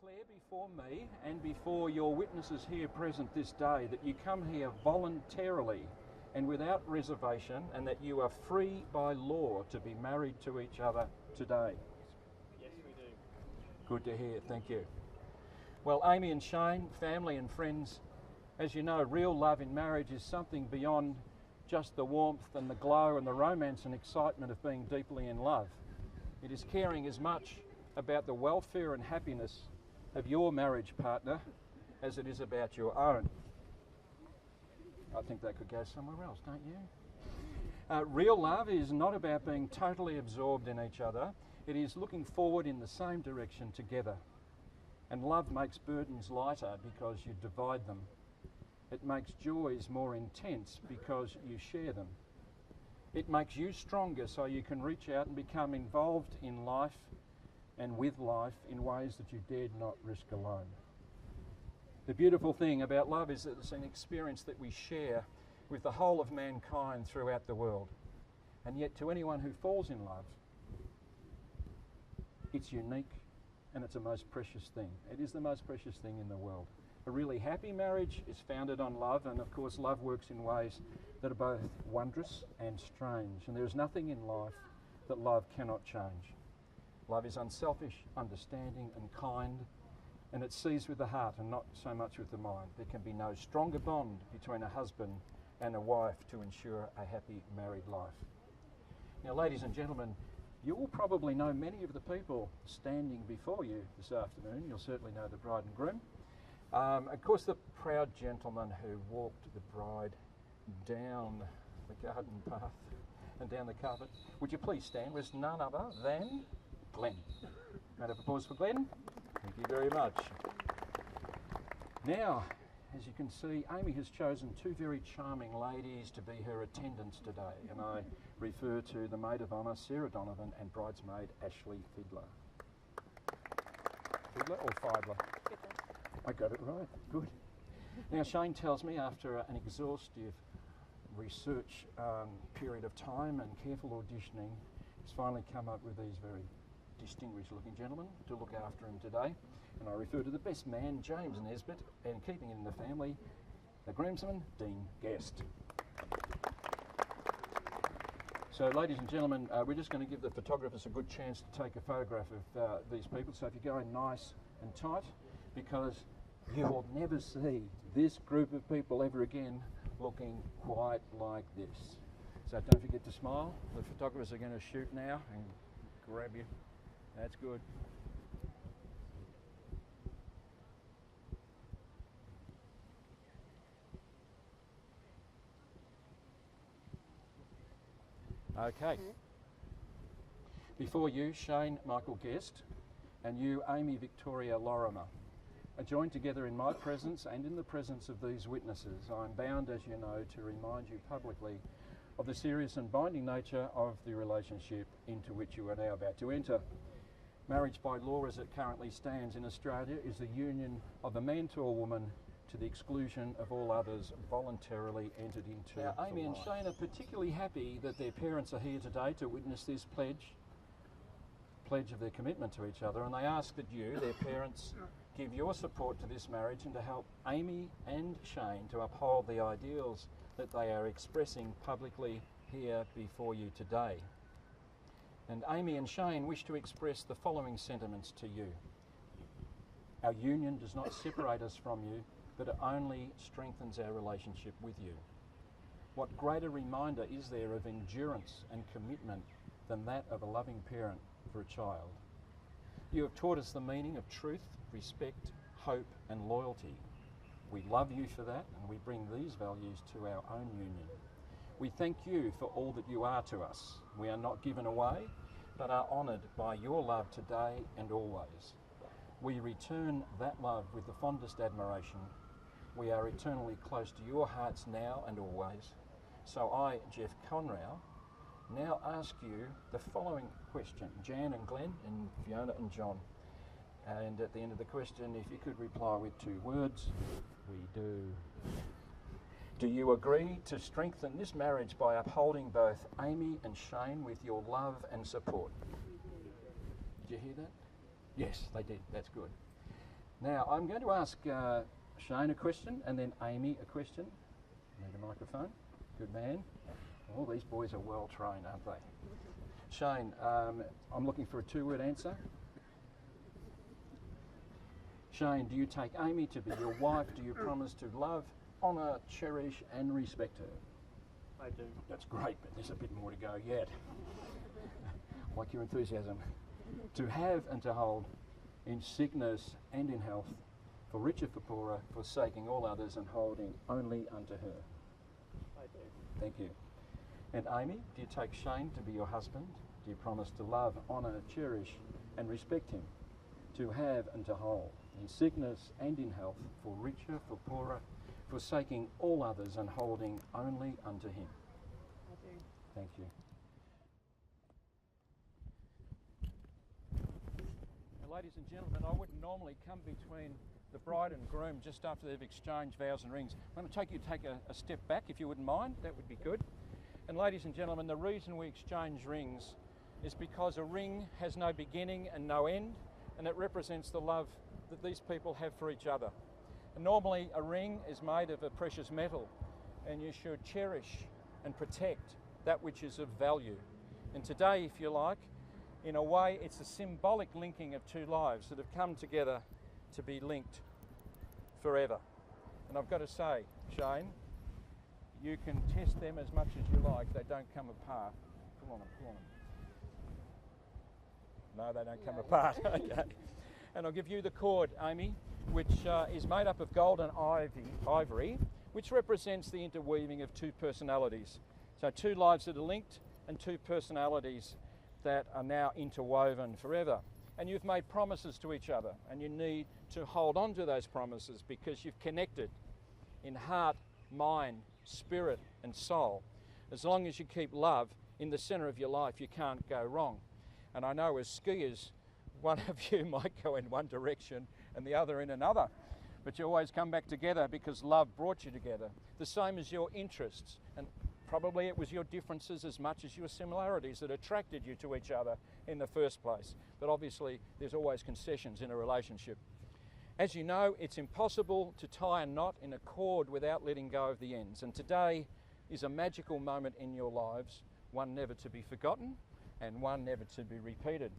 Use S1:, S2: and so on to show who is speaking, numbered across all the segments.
S1: declare before me and before your witnesses here present this day that you come here voluntarily and without reservation, and that you are free by law to be married to each other today.
S2: Yes, we do.
S1: Good to hear, thank you. Well, Amy and Shane, family and friends, as you know, real love in marriage is something beyond just the warmth and the glow and the romance and excitement of being deeply in love. It is caring as much about the welfare and happiness of your marriage partner as it is about your own. I think that could go somewhere else, don't you? Real love is not about being totally absorbed in each other. It is looking forward in the same direction together. And love makes burdens lighter because you divide them. It makes joys more intense because you share them. It makes you stronger so you can reach out and become involved in life and with life in ways that you dared not risk alone. The beautiful thing about love is that it's an experience that we share with the whole of mankind throughout the world. And yet to anyone who falls in love, it's unique and it's a most precious thing. It is the most precious thing in the world. A really happy marriage is founded on love, and of course love works in ways that are both wondrous and strange. And there is nothing in life that love cannot change. Love is unselfish, understanding and kind, and it sees with the heart and not so much with the mind. There can be no stronger bond between a husband and a wife to ensure a happy married life. Now, ladies and gentlemen, you will probably know many of the people standing before you this afternoon. You'll certainly know the bride and groom. Of course, the proud gentleman who walked the bride down the garden path and down the carpet. Would you please stand? Was none other than Glenn. Round of applause for Glenn. Thank you very much. Now, as you can see, Amy has chosen two very charming ladies to be her attendants today, and I refer to the maid of honour, Sarah Donovan, and bridesmaid, Ashley Fiddler. Fiddler or Fidler?
S3: Fiddler.
S1: I got it right, good. Now, Shane tells me after an exhaustive research period of time and careful auditioning, he's finally come up with these very distinguished looking gentlemen to look after him today. And I refer to the best man, James Nesbitt, and keeping it in the family, the groomsman, Dean Guest. So, ladies and gentlemen, we're just going to give the photographers a good chance to take a photograph of these people. So if you go in nice and tight, because you will never see this group of people ever again looking quite like this. So don't forget to smile. The photographers are going to shoot now and grab you. That's good. Okay. Before you, Shane Michael Guest, and you, Amy Victoria Lorimer, are joined together in my presence and in the presence of these witnesses. I'm bound, as you know, to remind you publicly of the serious and binding nature of the relationship into which you are now about to enter. Marriage by law as it currently stands in Australia is the union of a man to a woman to the exclusion of all others voluntarily entered into. Now, Amy and Shane are particularly happy that their parents are here today to witness this pledge of their commitment to each other, and they ask that you, their parents, give your support to this marriage and to help Amy and Shane to uphold the ideals that they are expressing publicly here before you today. And Amy and Shane wish to express the following sentiments to you. Our union does not separate us from you, but it only strengthens our relationship with you. What greater reminder is there of endurance and commitment than that of a loving parent for a child? You have taught us the meaning of truth, respect, hope and loyalty. We love you for that, and we bring these values to our own union. We thank you for all that you are to us. We are not given away, but are honoured by your love today and always. We return that love with the fondest admiration. We are eternally close to your hearts now and always. So I, Geoff Conrau, now ask you the following question. Jan and Glenn and Fiona and John. And at the end of the question, if you could reply with 2 words, we do. Do you agree to strengthen this marriage by upholding both Amy and Shane with your love and support? Did you hear that? Yes, they did. That's good. Now, I'm going to ask Shane a question and then Amy a question. Need a microphone. Good man. All these boys are well trained, aren't they? Shane, I'm looking for a two-word answer. Shane, do you take Amy to be your wife? Do you promise to love, honour, cherish and respect her?
S2: I do.
S1: That's great, but there's a bit more to go yet. Like your enthusiasm. To have and to hold in sickness and in health, for richer, for poorer, forsaking all others and holding only unto her.
S2: I do.
S1: Thank you. And Amy, do you take Shane to be your husband? Do you promise to love, honour, cherish and respect him? To have and to hold in sickness and in health, for richer, for poorer, forsaking all others and holding only unto him?
S3: I do.
S1: Thank you. Now, ladies and gentlemen, I wouldn't normally come between the bride and groom just after they've exchanged vows and rings. I'm going to take a step back, if you wouldn't mind. That would be good. And ladies and gentlemen, the reason we exchange rings is because a ring has no beginning and no end, and it represents the love that these people have for each other. And normally a ring is made of a precious metal, and you should cherish and protect that which is of value. And today, if you like, in a way, it's a symbolic linking of two lives that have come together to be linked forever. And I've got to say, Shane, you can test them as much as you like. They don't come apart. Pull on them, pull on them. No, they don't come apart. Okay. And I'll give you the cord, Amy, which is made up of gold and ivory, which represents the interweaving of two personalities. So two lives that are linked and two personalities that are now interwoven forever. And you've made promises to each other, and you need to hold on to those promises because you've connected in heart, mind, spirit and soul. As long as you keep love in the centre of your life, you can't go wrong. And I know as skiers, one of you might go in one direction and the other in another, but you always come back together because love brought you together. The same as your interests, and probably it was your differences as much as your similarities that attracted you to each other in the first place. But obviously there's always concessions in a relationship. As you know, it's impossible to tie a knot in a cord without letting go of the ends. And today is a magical moment in your lives, one never to be forgotten and one never to be repeated.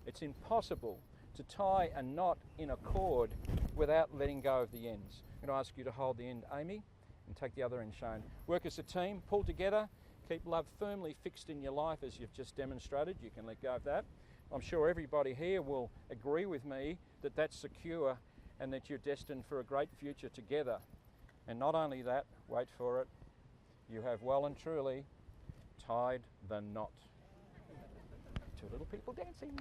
S1: It's impossible to tie a knot in a cord without letting go of the ends. I'm going to ask you to hold the end, Amy, and take the other end, Shane. Work as a team, pull together, keep love firmly fixed in your life as you've just demonstrated. You can let go of that. I'm sure everybody here will agree with me that that's secure and that you're destined for a great future together. And not only that, wait for it, you have well and truly tied the knot. Two little people dancing.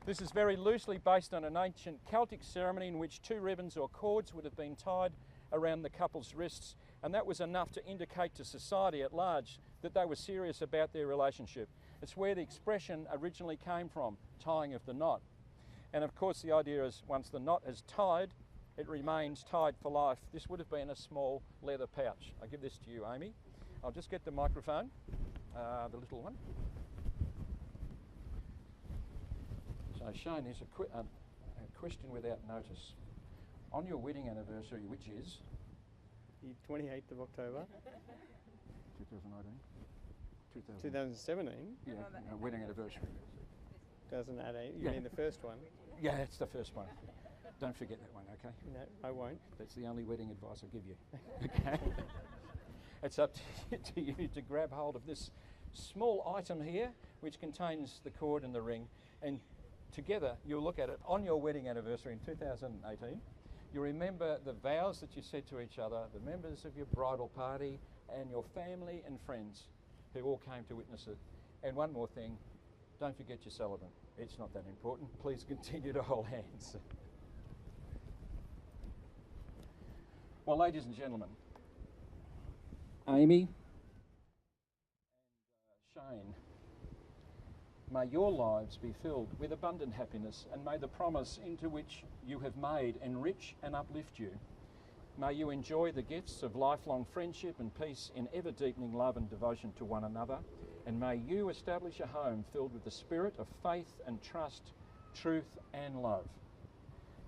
S1: This is very loosely based on an ancient Celtic ceremony in which two ribbons or cords would have been tied around the couple's wrists, and that was enough to indicate to society at large that they were serious about their relationship. It's where the expression originally came from, tying of the knot. And of course the idea is once the knot is tied, it remains tied for life. This would have been a small leather pouch. I'll give this to you, Amy. I'll just get the microphone, the little one. So Shane, there's a question without notice. On your wedding anniversary, which is?
S2: The 28th of October.
S1: 2019?
S2: 2017?
S1: Yeah, wedding anniversary.
S2: 2018. You
S1: Yeah.
S2: mean the first one?
S1: Yeah, that's the first one. Don't forget that one, okay?
S2: No, I won't.
S1: That's the only wedding advice I'll give you. Okay? It's up to you to grab hold of this small item here, which contains the cord and the ring, and together you'll look at it on your wedding anniversary in 2018. You remember the vows that you said to each other, the members of your bridal party, and your family and friends who all came to witness it. And one more thing, don't forget your celebrant. It's not that important. Please continue to hold hands. Well, ladies and gentlemen, Amy and Shane, may your lives be filled with abundant happiness, and may the promise into which you have made enrich and uplift you. May you enjoy the gifts of lifelong friendship and peace in ever-deepening love and devotion to one another, and may you establish a home filled with the spirit of faith and trust truth and love.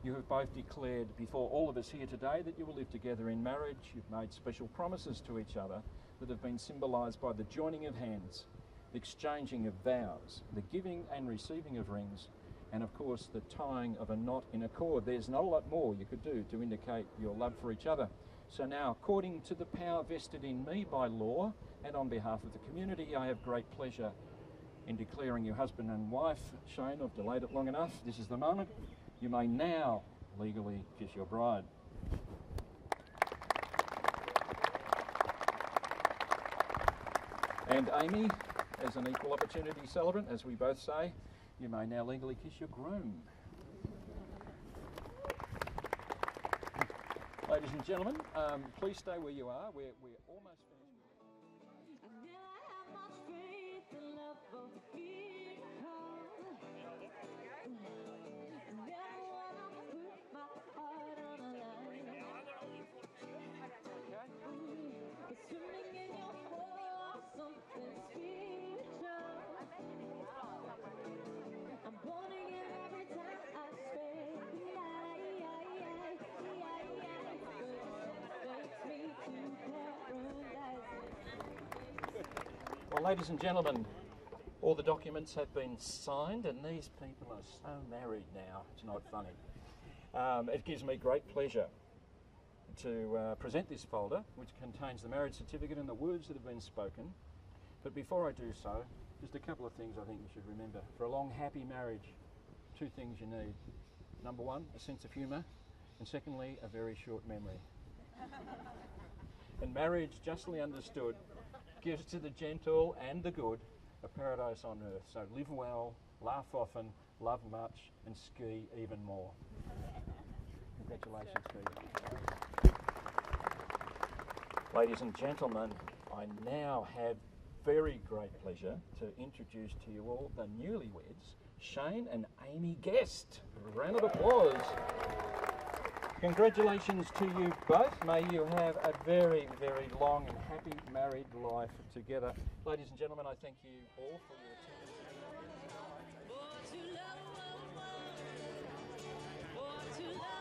S1: You have both declared before all of us here today that you will live together in marriage. You've made special promises to each other that have been symbolised by the joining of hands, the exchanging of vows, the giving and receiving of rings, and of course the tying of a knot in a cord. There's not a lot more you could do to indicate your love for each other. So now, according to the power vested in me by law and on behalf of the community, I have great pleasure in declaring you husband and wife. Shane, I've delayed it long enough. This is the moment. You may now legally kiss your bride. And Amy, as an equal opportunity celebrant, as we both say, you may now legally kiss your groom. Ladies and gentlemen, please stay where you are. We're almost finished.
S3: I never had much faith in love of people. I never wanna put my heart on a line. But swimming in your pool of something spiritual. I'm burning it every time I speak.
S1: Well, ladies and gentlemen, all the documents have been signed and these people are so married now, it's not funny. It gives me great pleasure to present this folder, which contains the marriage certificate and the words that have been spoken. But before I do so, just a couple of things I think you should remember. For a long, happy marriage, two things you need. Number one, a sense of humour, and secondly, a very short memory. And marriage, justly understood, gives to the gentle and the good a paradise on earth. So live well, laugh often, love much, and ski even more. Congratulations, Steve. Ladies and gentlemen, I now have very great pleasure to introduce to you all the newlyweds, Shane and Amy Guest. A round of applause. Congratulations to you both. May you have a very, very long and happy married life together. Ladies and gentlemen, I thank you all for your attendance.
S3: Born to love, born to love.